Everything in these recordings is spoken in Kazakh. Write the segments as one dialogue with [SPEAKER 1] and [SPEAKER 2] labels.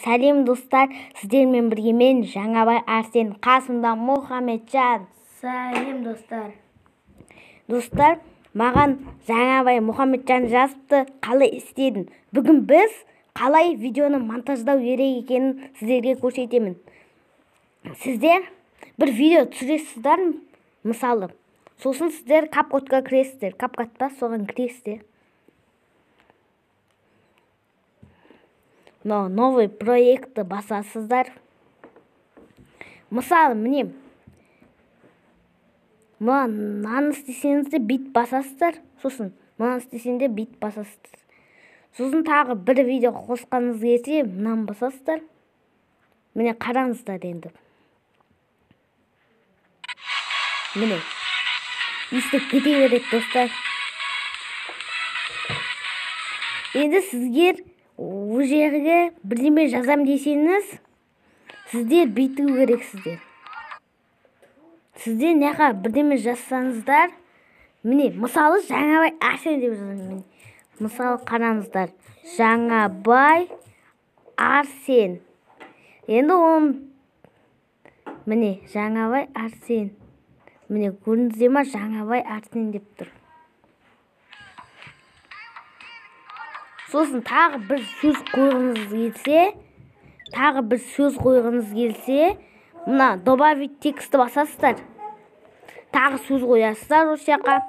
[SPEAKER 1] Сәлем достар, сіздермен бірге мен Жаңабай Арсен, қасымда Мұхамеджан.
[SPEAKER 2] Сәлем достар.
[SPEAKER 1] Достар, маған Жаңабай Мұхамеджан жазыпты, қалай істедің. Бүгін біз қалай видеоны монтаждау керек екенін сіздерге көрсетемін. Сіздер бір видео түсіресіздер, мысалы. Сосын сіздер CapCut'қа кіресіздер. CapCut па, соған кіресіздер. Новый проектті басасыздар. Мысалы, міне, мынаны істесеңізде бит басасыздар. Сосын, мынаны істесеңде бит басасыздар. Сосын тағы бір видео қосқаныңыз келсе, мынаны басасыздар. Міне, қараңыздар енді. Міне, істеп кете береді достар. Енді сізгер ол жерге бірдеме жазам десеңіз, сіздер бүйту керексіздер. Сіздер неға бірдеме жазсаңыздар, міне, мысалы Жаңабай Арсен деп жазамын. Мысалы қараңыздар, Жаңабай Арсен. Енді оны, міне, Жаңабай Арсен. Міне, көрдіңіздер ме, Жаңабай Арсен деп тұр. Сосын тағы бір сөз қойғыңыз келсе, мына добавить тексті басасыздар. Тағы сөз қоясыздар осы жаққа.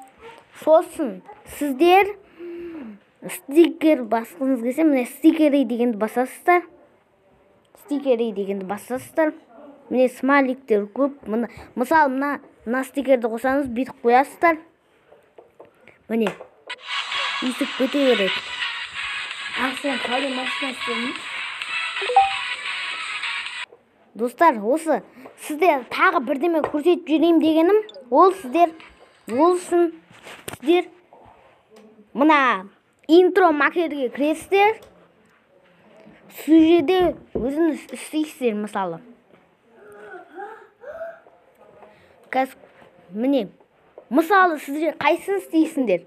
[SPEAKER 1] Сосын сіздер стикер басқыңыз келсе, міне стикері дегенді басасыздар. Міне смайликтер көп. Мысалы, мына стикерді қосаңыз, бүйтіп қоясыздар. Міне, өйтіп кете береді.
[SPEAKER 2] Арсен, қалай машина істедің?
[SPEAKER 1] Достар, осы сіздер тағы бірдеме көрсетіп жүрейін дегенім, ол сіздер мына интро макетке кіресіздер. Сол жерде өзіңіз істейсіздер, мысалы. Міне, мысалы сіздер қайсын істейсіздер?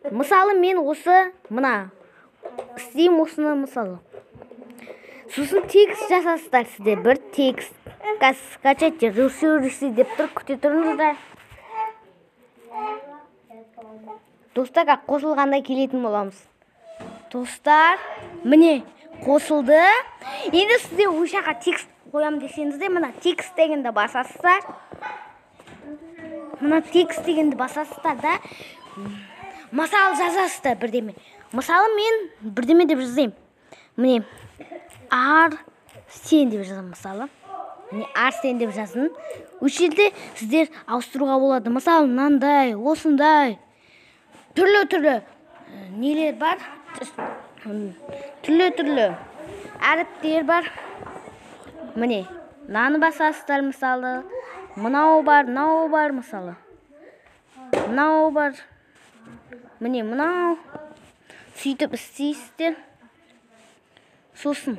[SPEAKER 1] Мысалы, мен осы мына істейм осыны, мысалы. Сосын текст жасасыздар сіздер, бір текст. Скачайте, ресурсы деп тұр, күте тұрыңыздар. Достарға қосылғанда келетін боламыз. Достар, міне, қосылды. Енді сіздер ошаға текст қоям десеңізде, мына текст дегенді басасыздар. Да. Мысалы жазасыздар бірдеме. Мысалы мен бірдеме деп жазайым. Міне, Арсен деп жазам, мысалы. Міне, Арсен деп жазын. Өшелде сіздер ауыстыруға болады. Мысалы, мынандай, осындай. Түрлі нелер бар. Түрлі әріптер бар. Міне, мынаны басасыздар, мысалы. Мынау бар, мысалы. Мынау бар. Міне, мынау. Сөйтіп істейсіздер. Сосын.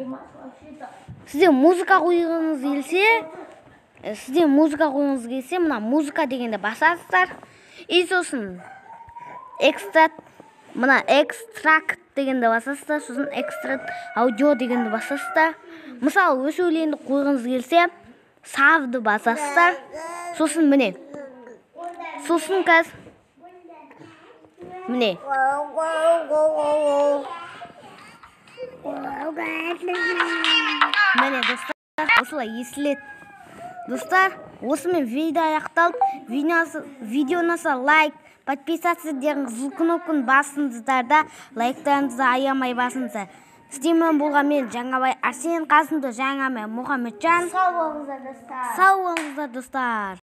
[SPEAKER 1] Сізде музыка қойғыңыз келсе, мына музыка дегенде басасыздар. И сосын, экстракт дегенде басасыздар. Сосын, экстракт аудио дегенде басасыздар. Мысалы, өз өлеңді қойғыңыз келсе, савды басасыздар. Сосын, міне. Сосын кәз. Міне. Міне, достар, осылай естіледі. Достар, осымен видео аяқталып, видеоны лайк, подписаться деген қызыл кнопканы басыңыздар да, лайктарыңызды аямай басыңыздар. Сіздермен болған мен Жаңабай Арсен, қасымда Жаңабай Мұхамеджан.
[SPEAKER 2] Сау болыңыздар достар.
[SPEAKER 1] Сау болыңыздар достар.